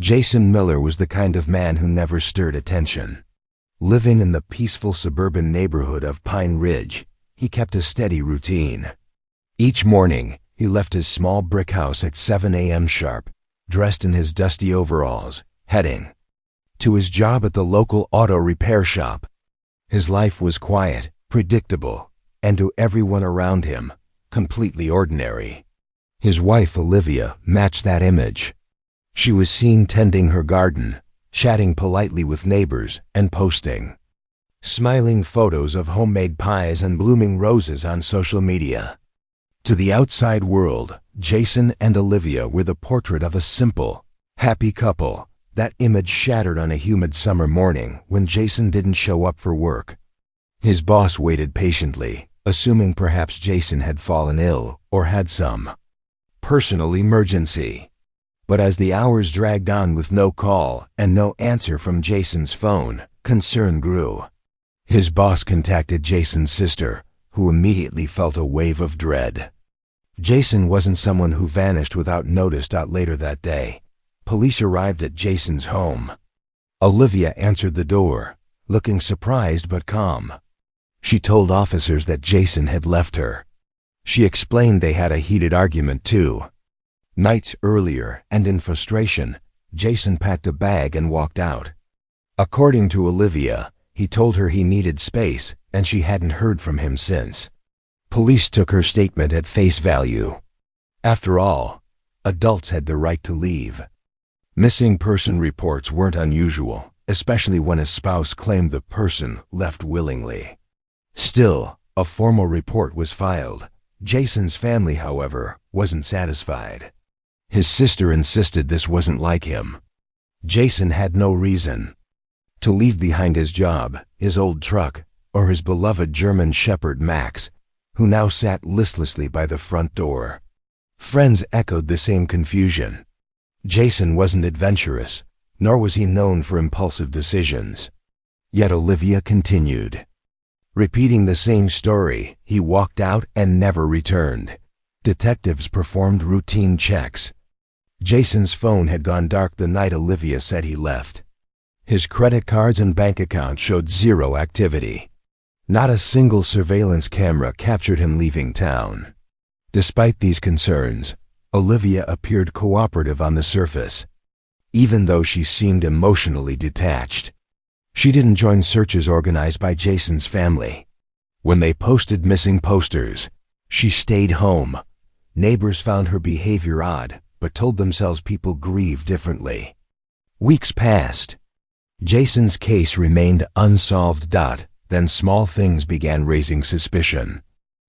Jason Miller was the kind of man who never stirred attention. Living in the peaceful suburban neighborhood of Pine Ridge, he kept a steady routine. Each morning, he left his small brick house at 7 a.m. sharp, dressed in his dusty overalls, heading to his job at the local auto repair shop. His life was quiet, predictable, and to everyone around him, completely ordinary. His wife, Livye, matched that image. She was seen tending her garden, chatting politely with neighbors, and posting smiling photos of homemade pies and blooming roses on social media. To the outside world, Jason and Livye were the portrait of a simple, happy couple. That image shattered on a humid summer morning when Jason didn't show up for work. His boss waited patiently, assuming perhaps Jason had fallen ill or had some personal emergency. But as the hours dragged on with no call and no answer from Jason's phone, concern grew. His boss contacted Jason's sister, who immediately felt a wave of dread. Jason wasn't someone who vanished without notice. Later that day, police arrived at Jason's home. Livye answered the door, looking surprised but calm. She told officers that Jason had left her. She explained they had a heated argument 2 nights earlier, and in frustration, Jason packed a bag and walked out. According to Livye, he told her he needed space, and she hadn't heard from him since. Police took her statement at face value. After all, adults had the right to leave. Missing person reports weren't unusual, especially when a spouse claimed the person left willingly. Still, a formal report was filed. Jason's family, however, wasn't satisfied. His sister insisted this wasn't like him. Jason had no reason to leave behind his job, his old truck, or his beloved German Shepherd Max, who now sat listlessly by the front door. Friends echoed the same confusion. Jason wasn't adventurous, nor was he known for impulsive decisions. Yet Livye continued. Repeating the same story, he walked out and never returned. Detectives performed routine checks. Jason's phone had gone dark the night Livye said he left. His credit cards and bank account showed zero activity. Not a single surveillance camera captured him leaving town. Despite these concerns, Livye appeared cooperative on the surface, even though she seemed emotionally detached. She didn't join searches organized by Jason's family. When they posted missing posters, she stayed home. Neighbors found her behavior odd, but told themselves people grieve differently. Weeks passed. Jason's case remained unsolved. Then small things began raising suspicion.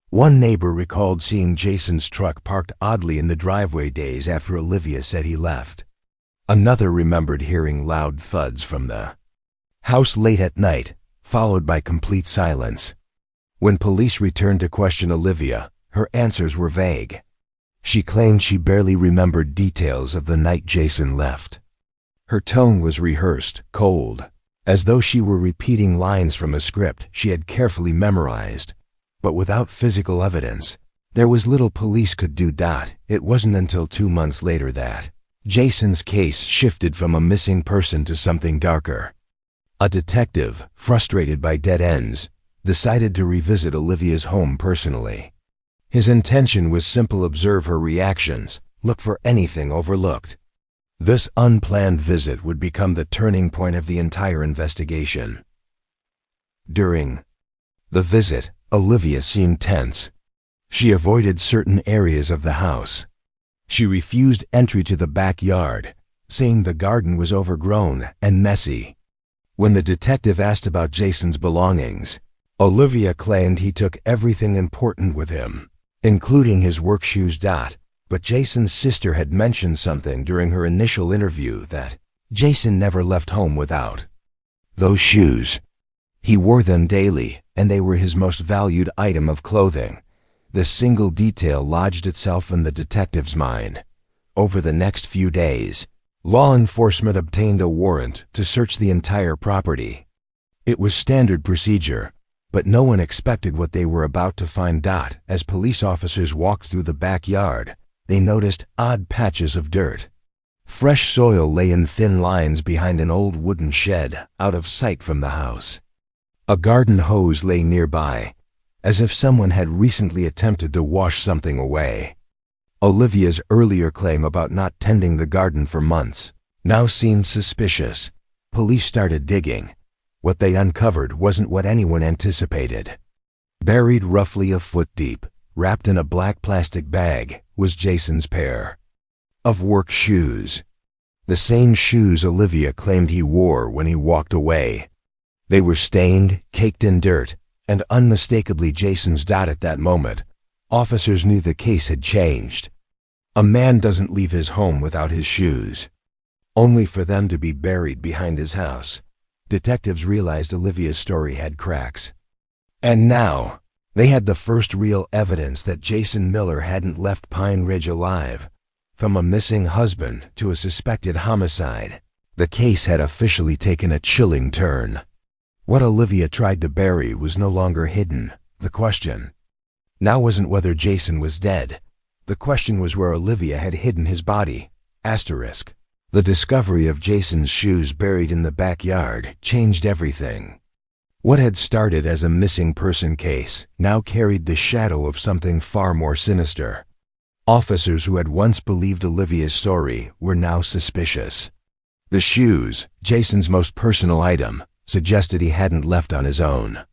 One neighbor recalled seeing Jason's truck parked oddly in the driveway days after Livye said he left. Another remembered hearing loud thuds from the house late at night, followed by complete silence. When police returned to question Livye, her answers were vague. She claimed she barely remembered details of the night Jason left. Her tone was rehearsed, cold, as though she were repeating lines from a script she had carefully memorized. But without physical evidence, there was little police could do. It wasn't until 2 months later that Jason's case shifted from a missing person to something darker. A detective, frustrated by dead ends, decided to revisit Livye's home personally. His intention was simple: observe her reactions, look for anything overlooked. This unplanned visit would become the turning point of the entire investigation. During the visit, Livye seemed tense. She avoided certain areas of the house. She refused entry to the backyard, saying the garden was overgrown and messy. When the detective asked about Jason's belongings, Livye claimed he took everything important with him, including his work shoes. But Jason's sister had mentioned something during her initial interview that Jason never left home without those shoes. He wore them daily, and they were his most valued item of clothing. The single detail lodged itself in the detective's mind. Over the next few days, law enforcement obtained a warrant to search the entire property. It was standard procedure, but no one expected what they were about to find. As police officers walked through the backyard, they noticed odd patches of dirt, Fresh soil lay in thin lines behind an old wooden shed, out of sight from the house. A garden hose lay nearby, as if someone had recently attempted to wash something away. Olivia's earlier claim about not tending the garden for months now seemed suspicious. Police started digging. What they uncovered wasn't what anyone anticipated. Buried roughly a foot deep, wrapped in a black plastic bag, was Jason's pair of work shoes. The same shoes Olivia claimed he wore when he walked away. They were stained, caked in dirt, and unmistakably Jason's. At that moment, officers knew the case had changed. A man doesn't leave his home without his shoes, only for them to be buried behind his house. Detectives realized Olivia's story had cracks. And now, they had the first real evidence that Jason Miller hadn't left Pine Ridge alive. From a missing husband to a suspected homicide, the case had officially taken a chilling turn. What Olivia tried to bury was no longer hidden. The question now wasn't whether Jason was dead. The question was where Olivia had hidden his body. Asterisk. The discovery of Jason's shoes buried in the backyard changed everything. What had started as a missing person case now carried the shadow of something far more sinister. Officers who had once believed Olivia's story were now suspicious. The shoes, Jason's most personal item, suggested he hadn't left on his own.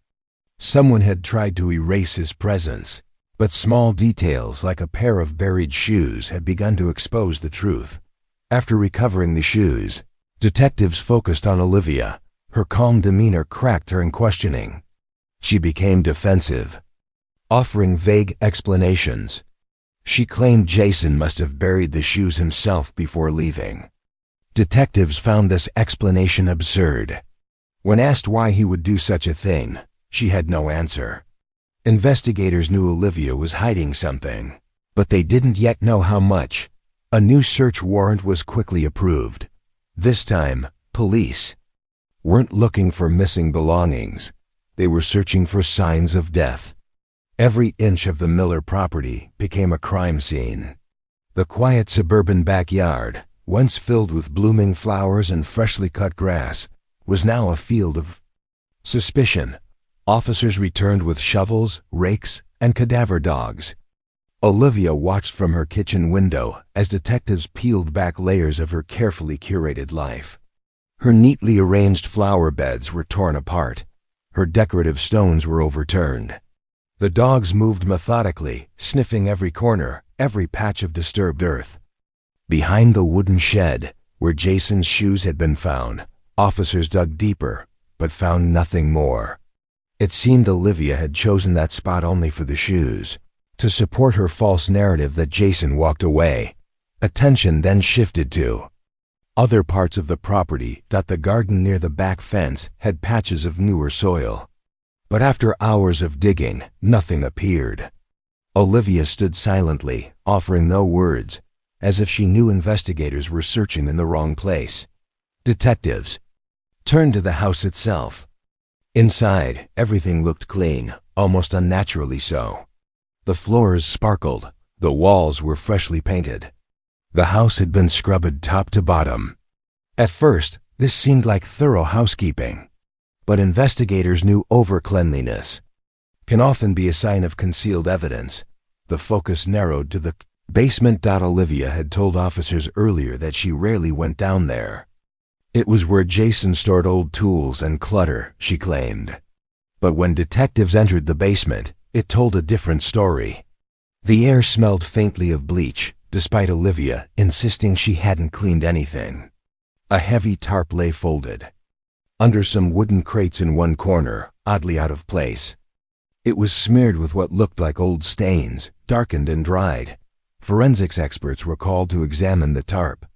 Someone had tried to erase his presence, but small details like a pair of buried shoes had begun to expose the truth. After recovering the shoes, detectives focused on Olivia. Her calm demeanor cracked during questioning. She became defensive, offering vague explanations. She claimed Jason must have buried the shoes himself before leaving. Detectives found this explanation absurd. When asked why he would do such a thing, she had no answer. Investigators knew Olivia was hiding something, but they didn't yet know how much. A new search warrant was quickly approved. This time, police weren't looking for missing belongings. They were searching for signs of death. Every inch of the Miller property became a crime scene. The quiet suburban backyard, once filled with blooming flowers and freshly cut grass, was now a field of suspicion. Officers returned with shovels, rakes, and cadaver dogs. Olivia watched from her kitchen window as detectives peeled back layers of her carefully curated life. Her neatly arranged flower beds were torn apart. Her decorative stones were overturned. The dogs moved methodically, sniffing every corner, every patch of disturbed earth. Behind the wooden shed, where Jason's shoes had been found, officers dug deeper, but found nothing more. It seemed Olivia had chosen that spot only for the shoes, to support her false narrative that Jason walked away. Attention then shifted to other parts of the property. The garden near the back fence had patches of newer soil. But after hours of digging, nothing appeared. Olivia stood silently, offering no words, as if she knew investigators were searching in the wrong place. Detectives turned to the house itself. Inside, everything looked clean, almost unnaturally so. The floors sparkled, the walls were freshly painted. The house had been scrubbed top to bottom. At first, this seemed like thorough housekeeping. But investigators knew overcleanliness can often be a sign of concealed evidence. The focus narrowed to the basement. Olivia had told officers earlier that she rarely went down there. It was where Jason stored old tools and clutter, she claimed. But when detectives entered the basement, it told a different story. The air smelled faintly of bleach, despite Olivia insisting she hadn't cleaned anything. A heavy tarp lay folded under some wooden crates in one corner, oddly out of place. It was smeared with what looked like old stains, darkened and dried. Forensics experts were called to examine the tarp.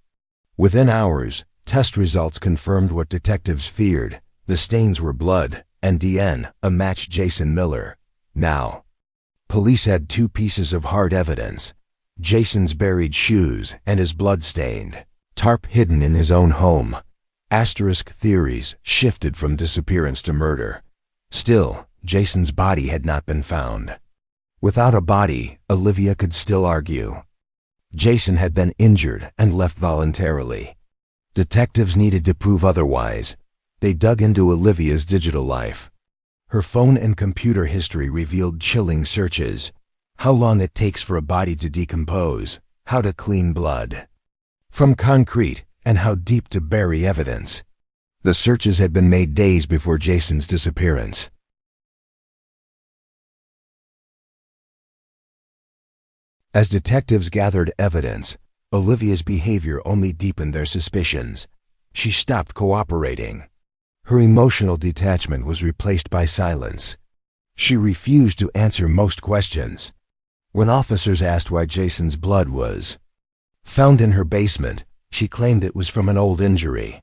Within hours, test results confirmed what detectives feared. The stains were blood, and DNA matched Jason Miller. Now, police had two pieces of hard evidence: Jason's buried shoes and his blood-stained tarp hidden in his own home. Asterisk theories shifted from disappearance to murder. Still, Jason's body had not been found. Without a body, Olivia could still argue. Jason had been injured and left voluntarily. Detectives needed to prove otherwise. They dug into Olivia's digital life. Her phone and computer history revealed chilling searches. How long it takes for a body to decompose, how to clean blood from concrete, and how deep to bury evidence. The searches had been made days before Jason's disappearance. As detectives gathered evidence, Olivia's behavior only deepened their suspicions. She stopped cooperating. Her emotional detachment was replaced by silence. She refused to answer most questions. When officers asked why Jason's blood was found in her basement, she claimed it was from an old injury.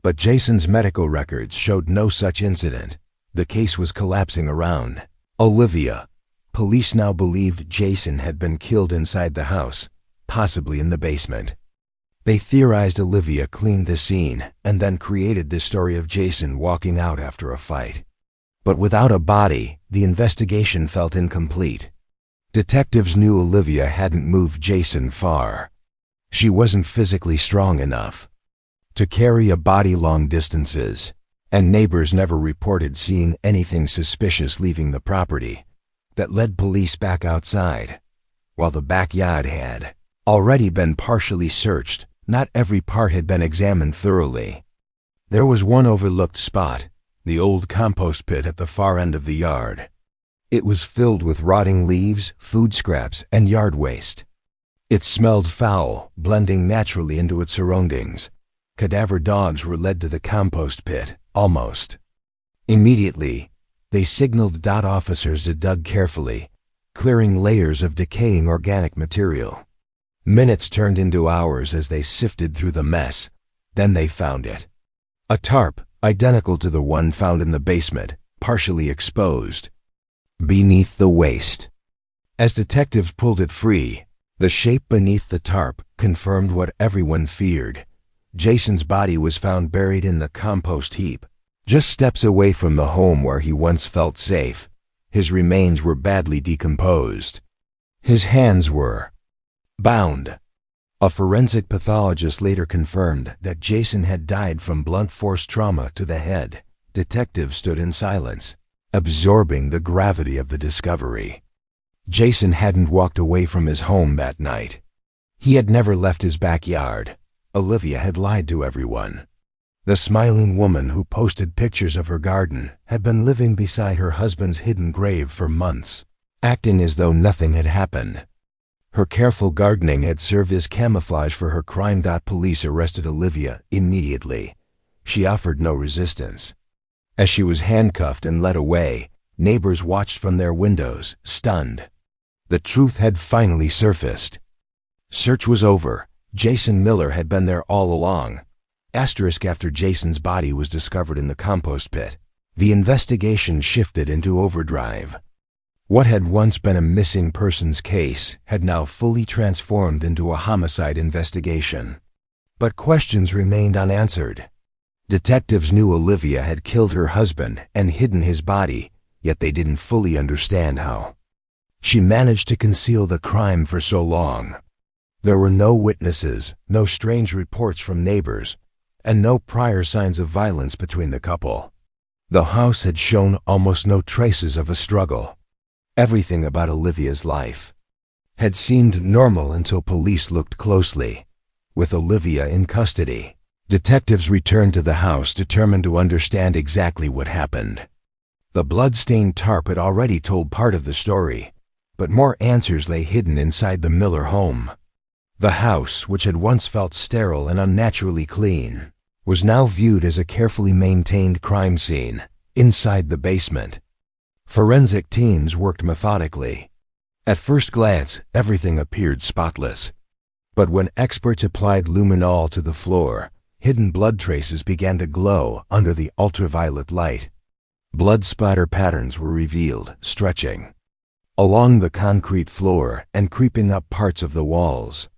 But Jason's medical records showed no such incident. The case was collapsing around Olivia. Police now believed Jason had been killed inside the house, possibly in the basement. They theorized Olivia cleaned the scene and then created this story of Jason walking out after a fight. But without a body, the investigation felt incomplete. Detectives knew Olivia hadn't moved Jason far. She wasn't physically strong enough to carry a body long distances, and neighbors never reported seeing anything suspicious leaving the property. That led police back outside. While the backyard had already been partially searched, not every part had been examined thoroughly. There was one overlooked spot, the old compost pit at the far end of the yard. It was filled with rotting leaves, food scraps, and yard waste. It smelled foul, blending naturally into its surroundings. Cadaver dogs were led to the compost pit, almost immediately. They signaled DOT officers to dig carefully, clearing layers of decaying organic material. Minutes turned into hours as they sifted through the mess. Then they found it. A tarp, identical to the one found in the basement, partially exposed beneath the waste. As detectives pulled it free, the shape beneath the tarp confirmed what everyone feared. Jason's body was found buried in the compost heap, just steps away from the home where he once felt safe. His remains were badly decomposed. His hands were bound. A forensic pathologist later confirmed that Jason had died from blunt force trauma to the head. Detectives stood in silence, absorbing the gravity of the discovery. Jason hadn't walked away from his home that night. He had never left his backyard. Olivia had lied to everyone. The smiling woman who posted pictures of her garden had been living beside her husband's hidden grave for months, acting as though nothing had happened. Her careful gardening had served as camouflage for her crime. Police arrested Olivia immediately. She offered no resistance. As she was handcuffed and led away, neighbors watched from their windows, stunned. The truth had finally surfaced. Search was over. Jason Miller had been there all along. After Jason's body was discovered in the compost pit, the investigation shifted into overdrive. What had once been a missing persons case had now fully transformed into a homicide investigation. But questions remained unanswered. Detectives knew Olivia had killed her husband and hidden his body, yet they didn't fully understand how she managed to conceal the crime for so long. There were no witnesses, no strange reports from neighbors, and no prior signs of violence between the couple. The house had shown almost no traces of a struggle. Everything about Olivia's life had seemed normal until police looked closely. With Olivia in custody, detectives returned to the house determined to understand exactly what happened. The blood-stained tarp had already told part of the story, but more answers lay hidden inside the Miller home. The house, which had once felt sterile and unnaturally clean, was now viewed as a carefully maintained crime scene inside the basement. Forensic teams worked methodically. At first glance, everything appeared spotless. But when experts applied luminol to the floor, hidden blood traces began to glow under the ultraviolet light. Blood splatter patterns were revealed, stretching along the concrete floor and creeping up parts of the walls.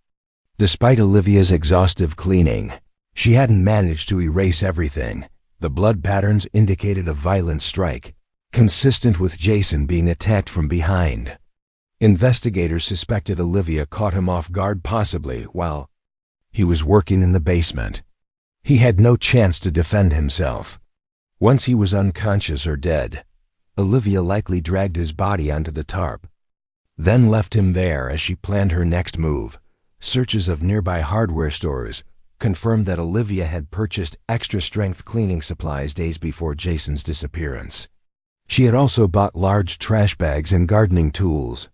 Despite Olivia's exhaustive cleaning, she hadn't managed to erase everything. The blood patterns indicated a violent strike, consistent with Jason being attacked from behind. Investigators suspected Livye caught him off guard, possibly while he was working in the basement. He had no chance to defend himself. Once he was unconscious or dead, Livye likely dragged his body onto the tarp, then left him there as she planned her next move. Searches of nearby hardware stores confirmed that Livye had purchased extra-strength cleaning supplies days before Jason's disappearance. She had also bought large trash bags and gardening tools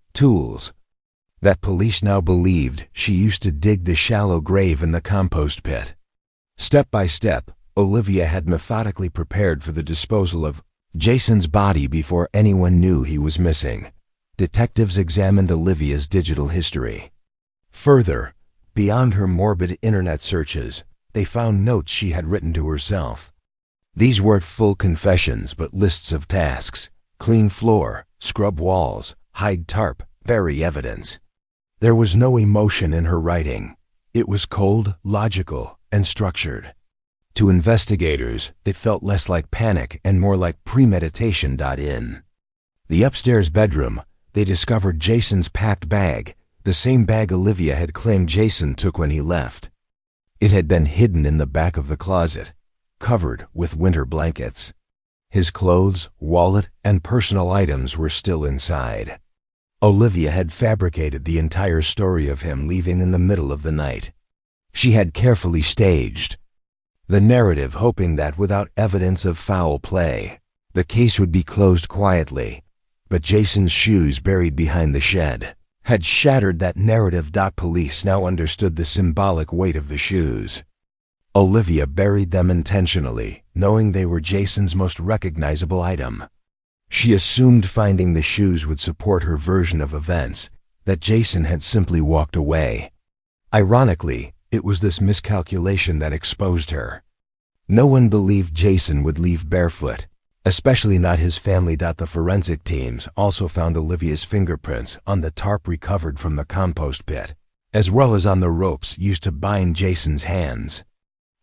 that police now believed she used to dig the shallow grave in the compost pit. Step by step, Livye had methodically prepared for the disposal of Jason's body before anyone knew he was missing. Detectives examined Livye's digital history. Further, beyond her morbid internet searches, they found notes she had written to herself. These weren't full confessions, but lists of tasks: clean floor, scrub walls, hide tarp, bury evidence. There was no emotion in her writing. It was cold, logical, and structured. To investigators, it felt less like panic and more like premeditation. In the upstairs bedroom, they discovered Jason's packed bag, the same bag Livye had claimed Jason took when he left. It had been hidden in the back of the closet, covered with winter blankets. His clothes, wallet, and personal items were still inside. Livye had fabricated the entire story of him leaving in the middle of the night. She had carefully staged the narrative, hoping that without evidence of foul play, the case would be closed quietly. But Jason's shoes buried behind the shed had shattered that narrative. Police now understood the symbolic weight of the shoes. Livye buried them intentionally, knowing they were Jason's most recognizable item. She assumed finding the shoes would support her version of events, that Jason had simply walked away. Ironically, it was this miscalculation that exposed her. No one believed Jason would leave barefoot, especially not his family. The forensic teams also found Livye's fingerprints on the tarp recovered from the compost pit, as well as on the ropes used to bind Jason's hands.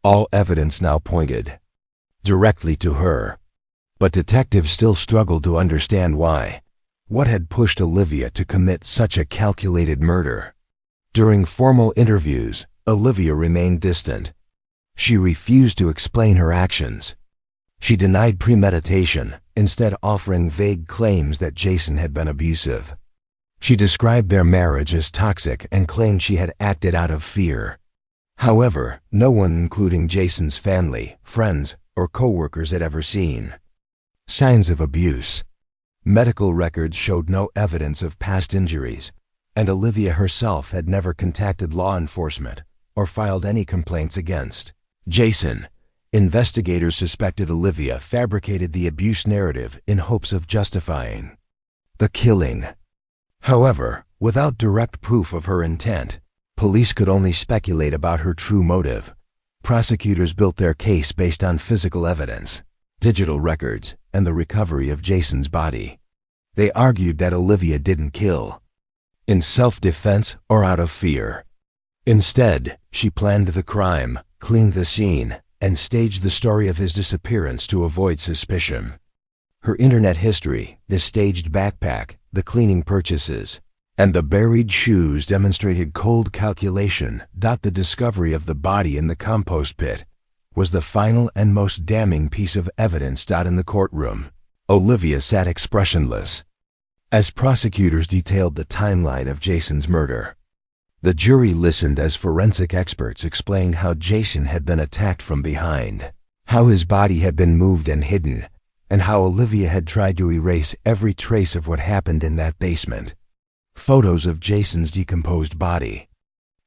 All evidence now pointed directly to her. But detectives still struggled to understand why. What had pushed Livye to commit such a calculated murder? During formal interviews, Livye remained distant. She refused to explain her actions. She denied premeditation, instead offering vague claims that Jason had been abusive. She described their marriage as toxic and claimed she had acted out of fear. However, no one, including Jason's family, friends, or co-workers, had ever seen signs of abuse. Medical records showed no evidence of past injuries, and Livye herself had never contacted law enforcement or filed any complaints against Jason. Investigators suspected Livye fabricated the abuse narrative in hopes of justifying the killing. However, without direct proof of her intent, police could only speculate about her true motive. Prosecutors built their case based on physical evidence, digital records, and the recovery of Jason's body. They argued that Livye didn't kill in self-defense or out of fear. Instead, she planned the crime, cleaned the scene, and staged the story of his disappearance to avoid suspicion. Her internet history, the staged backpack, the cleaning purchases, and the buried shoes demonstrated cold calculation. The discovery of the body in the compost pit was the final and most damning piece of evidence. In the courtroom, Livye sat expressionless as prosecutors detailed the timeline of Jason's murder. The jury listened as forensic experts explained how Jason had been attacked from behind, how his body had been moved and hidden, and how Livye had tried to erase every trace of what happened in that basement. Photos of Jason's decomposed body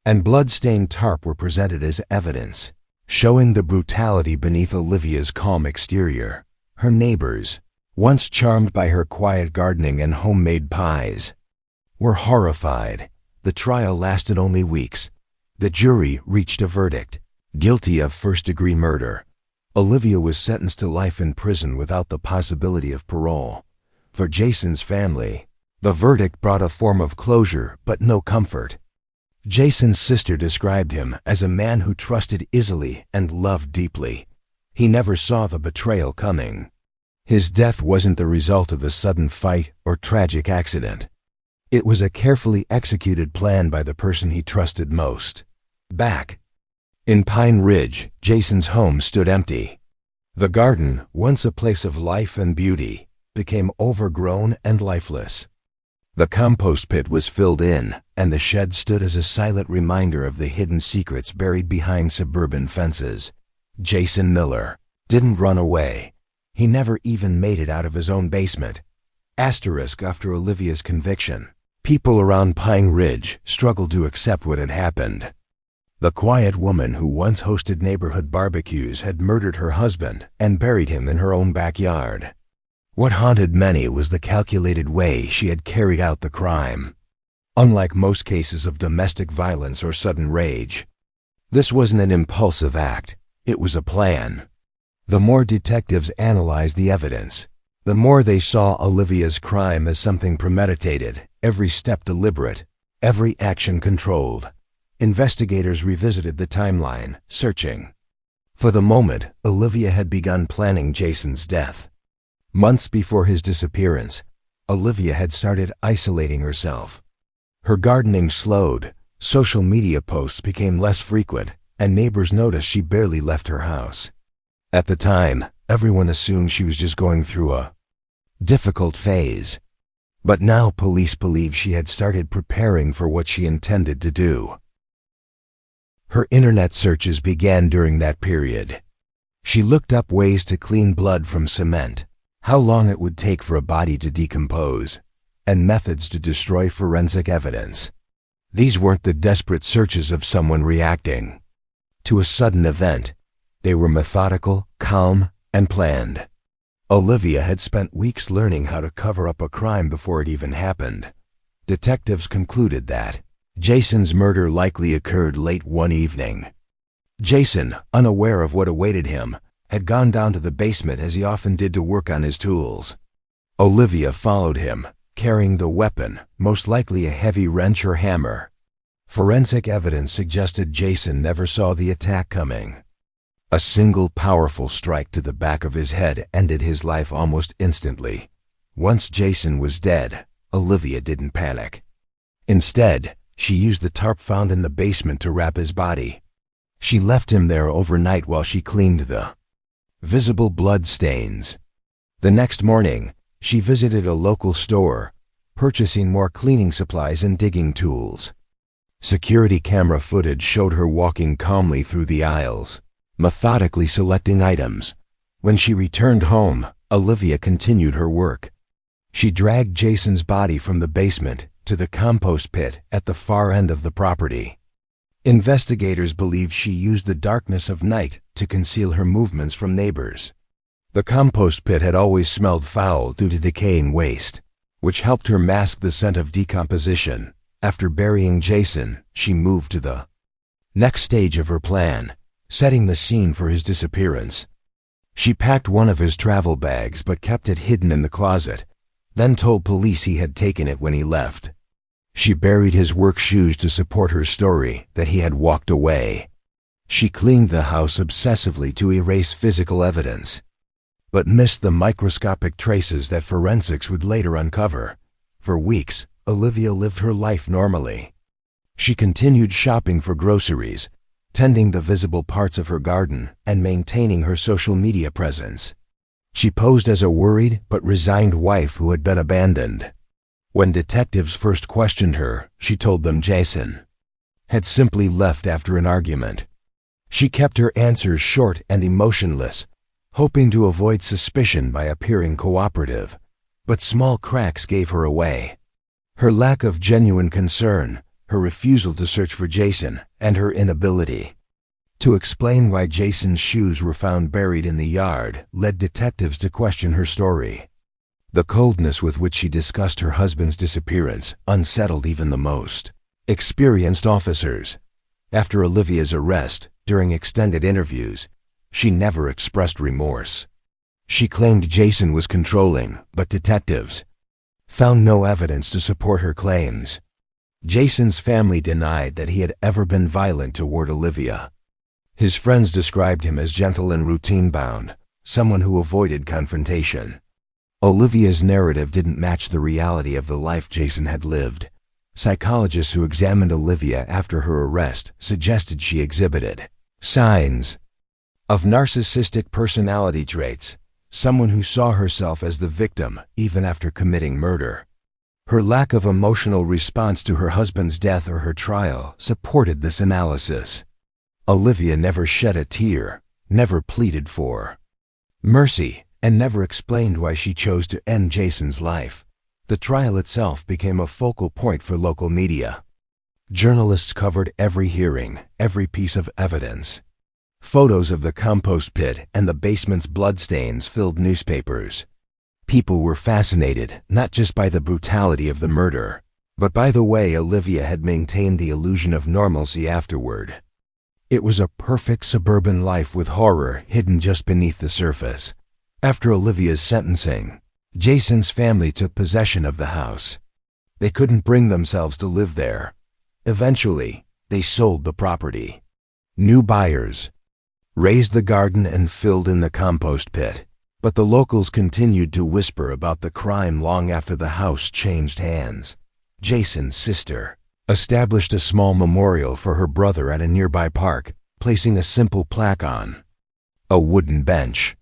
and blood-stained tarp were presented as evidence, showing the brutality beneath Livye's calm exterior. Her neighbors, once charmed by her quiet gardening and homemade pies, were horrified. The trial lasted only weeks. The jury reached a verdict: guilty of first-degree murder. Livye was sentenced to life in prison without the possibility of parole. For Jason's family, the verdict brought a form of closure but no comfort. Jason's sister described him as a man who trusted easily and loved deeply. He never saw the betrayal coming. His death wasn't the result of a sudden fight or tragic accident. It was a carefully executed plan by the person he trusted most. Back in Pine Ridge, Jason's home stood empty. The garden, once a place of life and beauty, became overgrown and lifeless. The compost pit was filled in, and the shed stood as a silent reminder of the hidden secrets buried behind suburban fences. Jason Miller didn't run away. He never even made it out of his own basement. Asterisk after Olivia's conviction. People around Pine Ridge struggled to accept what had happened. The quiet woman who once hosted neighborhood barbecues had murdered her husband and buried him in her own backyard. What haunted many was the calculated way she had carried out the crime. Unlike most cases of domestic violence or sudden rage, this wasn't an impulsive act, it was a plan. The more detectives analyzed the evidence, the more they saw Olivia's crime as something premeditated, every step deliberate, every action controlled. Investigators revisited the timeline, searching. For the moment, Olivia had begun planning Jason's death. Months before his disappearance, Olivia had started isolating herself. Her gardening slowed, social media posts became less frequent, and neighbors noticed she barely left her house. At the time, everyone assumed she was just going through a difficult phase. But now police believe she had started preparing for what she intended to do. Her internet searches began during that period. She looked up ways to clean blood from cement, how long it would take for a body to decompose, and methods to destroy forensic evidence. These weren't the desperate searches of someone reacting to a sudden event. They were methodical, calm, and planned. Olivia had spent weeks learning how to cover up a crime before it even happened. Detectives concluded that Jason's murder likely occurred late one evening. Jason, unaware of what awaited him, had gone down to the basement as he often did to work on his tools. Olivia followed him, carrying the weapon, most likely a heavy wrench or hammer. Forensic evidence suggested Jason never saw the attack coming. A single powerful strike to the back of his head ended his life almost instantly. Once Jason was dead, Olivia didn't panic. Instead, she used the tarp found in the basement to wrap his body. She left him there overnight while she cleaned the visible blood stains. The next morning, she visited a local store, purchasing more cleaning supplies and digging tools. Security camera footage showed her walking calmly through the aisles, methodically selecting items. When she returned home, Olivia continued her work. She dragged Jason's body from the basement to the compost pit at the far end of the property. Investigators believe she used the darkness of night to conceal her movements from neighbors. The compost pit had always smelled foul due to decaying waste, which helped her mask the scent of decomposition. After burying Jason, she moved to the next stage of her plan, setting the scene for his disappearance. She packed one of his travel bags but kept it hidden in the closet, then told police he had taken it when he left. She buried his work shoes to support her story that he had walked away. She cleaned the house obsessively to erase physical evidence, but missed the microscopic traces that forensics would later uncover. For weeks, Olivia lived her life normally. She continued shopping for groceries, tending the visible parts of her garden, and maintaining her social media presence. She posed as a worried but resigned wife who had been abandoned. When detectives first questioned her, she told them Jason had simply left after an argument. She kept her answers short and emotionless, hoping to avoid suspicion by appearing cooperative, but small cracks gave her away. Her lack of genuine concern, her refusal to search for Jason, and her inability to explain why Jason's shoes were found buried in the yard led detectives to question her story. The coldness with which she discussed her husband's disappearance unsettled even the most experienced officers. After Olivia's arrest, during extended interviews, she never expressed remorse. She claimed Jason was controlling, but detectives found no evidence to support her claims. Jason's family denied that he had ever been violent toward Olivia. His friends described him as gentle and routine-bound, someone who avoided confrontation. Olivia's narrative didn't match the reality of the life Jason had lived. Psychologists who examined Olivia after her arrest suggested she exhibited signs of narcissistic personality traits, someone who saw herself as the victim even after committing murder. Her lack of emotional response to her husband's death or her trial supported this analysis. Olivia never shed a tear, never pleaded for mercy, and never explained why she chose to end Jason's life. The trial itself became a focal point for local media. Journalists covered every hearing, every piece of evidence. Photos of the compost pit and the basement's bloodstains filled newspapers. People were fascinated not just by the brutality of the murder, but by the way Olivia had maintained the illusion of normalcy afterward. It was a perfect suburban life with horror hidden just beneath the surface. After Olivia's sentencing, Jason's family took possession of the house. They couldn't bring themselves to live there. Eventually, they sold the property. New buyers raised the garden and filled in the compost pit. But the locals continued to whisper about the crime long after the house changed hands. Jason's sister established a small memorial for her brother at a nearby park, placing a simple plaque on a wooden bench.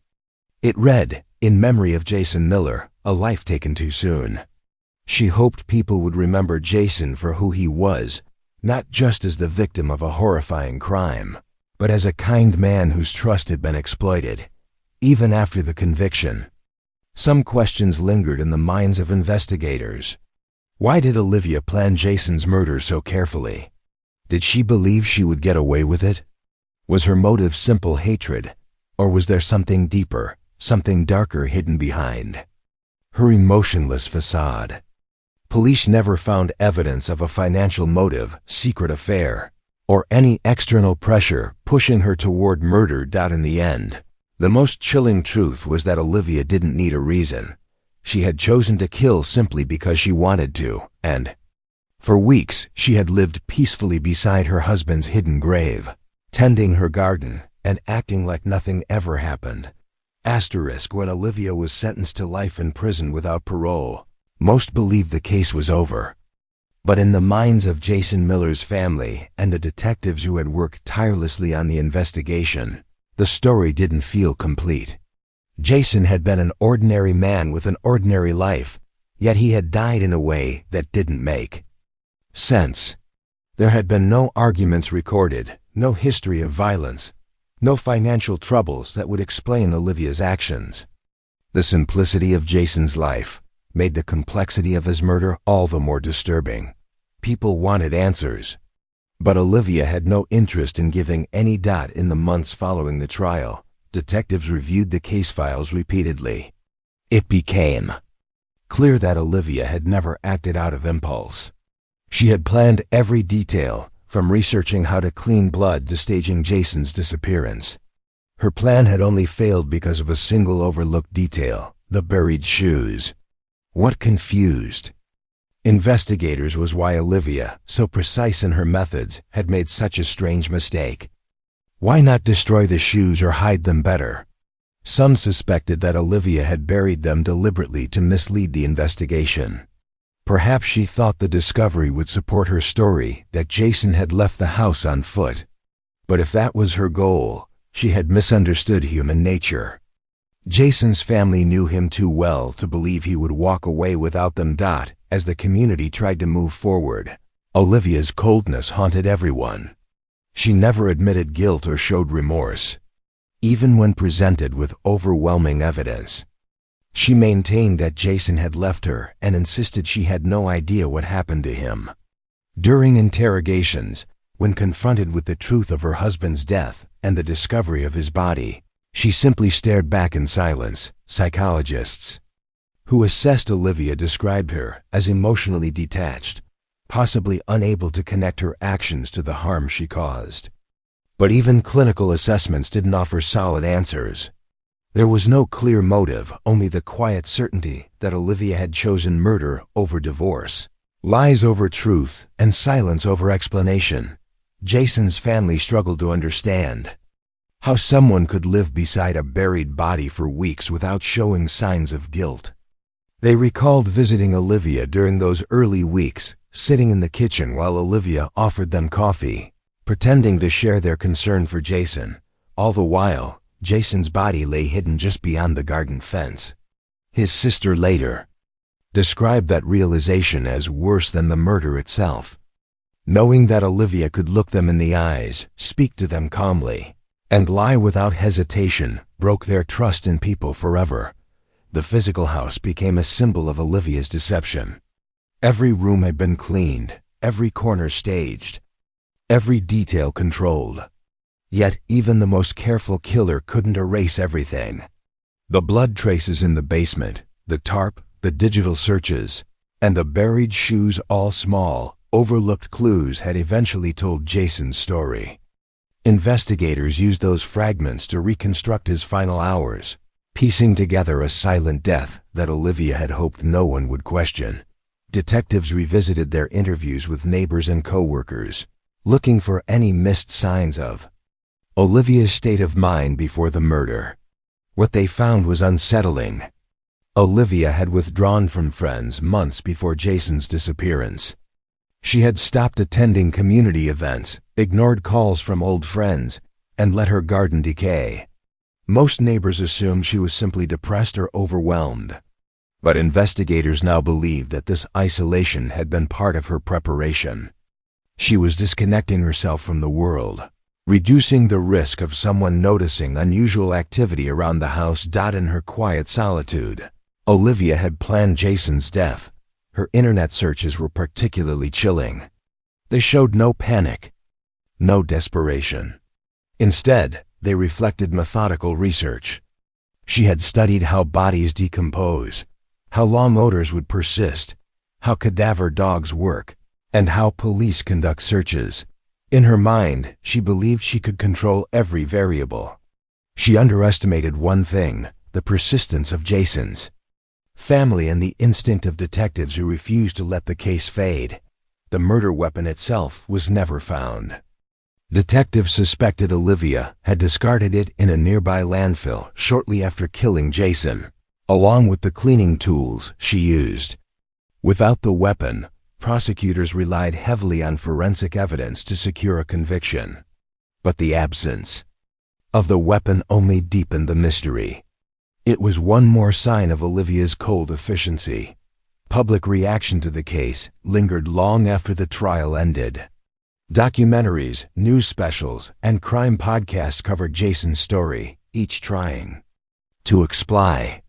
It read, "In memory of Jason Miller, a life taken too soon." She hoped people would remember Jason for who he was, not just as the victim of a horrifying crime, but as a kind man whose trust had been exploited. Even after the conviction, some questions lingered in the minds of investigators. Why did Olivia plan Jason's murder so carefully? Did she believe she would get away with it? Was her motive simple hatred, or was there something deeper, something darker hidden behind her emotionless facade? Police never found evidence of a financial motive, secret affair, or any external pressure pushing her toward murder. In the end, the most chilling truth was that Olivia didn't need a reason. She had chosen to kill simply because she wanted to, and for weeks she had lived peacefully beside her husband's hidden grave, tending her garden and acting like nothing ever happened. When Olivia was sentenced to life in prison without parole, most believed the case was over. But in the minds of Jason Miller's family and the detectives who had worked tirelessly on the investigation, the story didn't feel complete. Jason had been an ordinary man with an ordinary life, yet he had died in a way that didn't make sense. There had been no arguments recorded, no history of violence, no financial troubles that would explain Olivia's actions. The simplicity of Jason's life made the complexity of his murder all the more disturbing. People wanted answers, but Olivia had no interest in giving any. In the months following the trial, detectives reviewed the case files repeatedly. It became clear that Olivia had never acted out of impulse. She had planned every detail, from researching how to clean blood to staging Jason's disappearance. Her plan had only failed because of a single overlooked detail: the buried shoes. What confused investigators was why Olivia, so precise in her methods, had made such a strange mistake. Why not destroy the shoes or hide them better? Some suspected that Olivia had buried them deliberately to mislead the investigation. Perhaps she thought the discovery would support her story that Jason had left the house on foot. But if that was her goal, she had misunderstood human nature. Jason's family knew him too well to believe he would walk away without them. As the community tried to move forward, Olivia's coldness haunted everyone. She never admitted guilt or showed remorse. Even when presented with overwhelming evidence, she maintained that Jason had left her and insisted she had no idea what happened to him. During interrogations, when confronted with the truth of her husband's death and the discovery of his body, she simply stared back in silence. Psychologists who assessed Olivia described her as emotionally detached, possibly unable to connect her actions to the harm she caused. But even clinical assessments didn't offer solid answers. There was no clear motive, only the quiet certainty that Olivia had chosen murder over divorce, lies over truth, and silence over explanation. Jason's family struggled to understand how someone could live beside a buried body for weeks without showing signs of guilt. They recalled visiting Olivia during those early weeks, sitting in the kitchen while Olivia offered them coffee, pretending to share their concern for Jason. All the while, Jason's body lay hidden just beyond the garden fence. His sister later described that realization as worse than the murder itself. Knowing that Olivia could look them in the eyes, speak to them calmly, and lie without hesitation broke their trust in people forever. The physical house became a symbol of Olivia's deception. Every room had been cleaned, every corner staged, every detail controlled. Yet even the most careful killer couldn't erase everything. The blood traces in the basement, the tarp, the digital searches, and the buried shoes, all small, overlooked clues, had eventually told Jason's story. Investigators used those fragments to reconstruct his final hours, piecing together a silent death that Olivia had hoped no one would question. Detectives revisited their interviews with neighbors and co-workers, looking for any missed signs of Olivia's state of mind before the murder. What they found was unsettling. Olivia had withdrawn from friends months before Jason's disappearance. She had stopped attending community events, ignored calls from old friends, and let her garden decay. Most neighbors assumed she was simply depressed or overwhelmed. But investigators now believed that this isolation had been part of her preparation. She was disconnecting herself from the world, reducing the risk of someone noticing unusual activity around the house. In her quiet solitude, Olivia had planned Jason's death. Her internet searches were particularly chilling. They showed no panic, no desperation. Instead, they reflected methodical research. She had studied how bodies decompose, how law motors would persist, how cadaver dogs work, and how police conduct searches. In her mind, she believed she could control every variable. She underestimated one thing: the persistence of Jason's family and the instinct of detectives who refused to let the case fade. The murder weapon itself was never found. Detectives suspected Olivia had discarded it in a nearby landfill shortly after killing Jason, along with the cleaning tools she used. Without the weapon, prosecutors relied heavily on forensic evidence to secure a conviction. But the absence of the weapon only deepened the mystery. It was one more sign of Olivia's cold efficiency. Public reaction to the case lingered long after the trial ended. Documentaries, news specials, and crime podcasts covered Jason's story, each trying to explain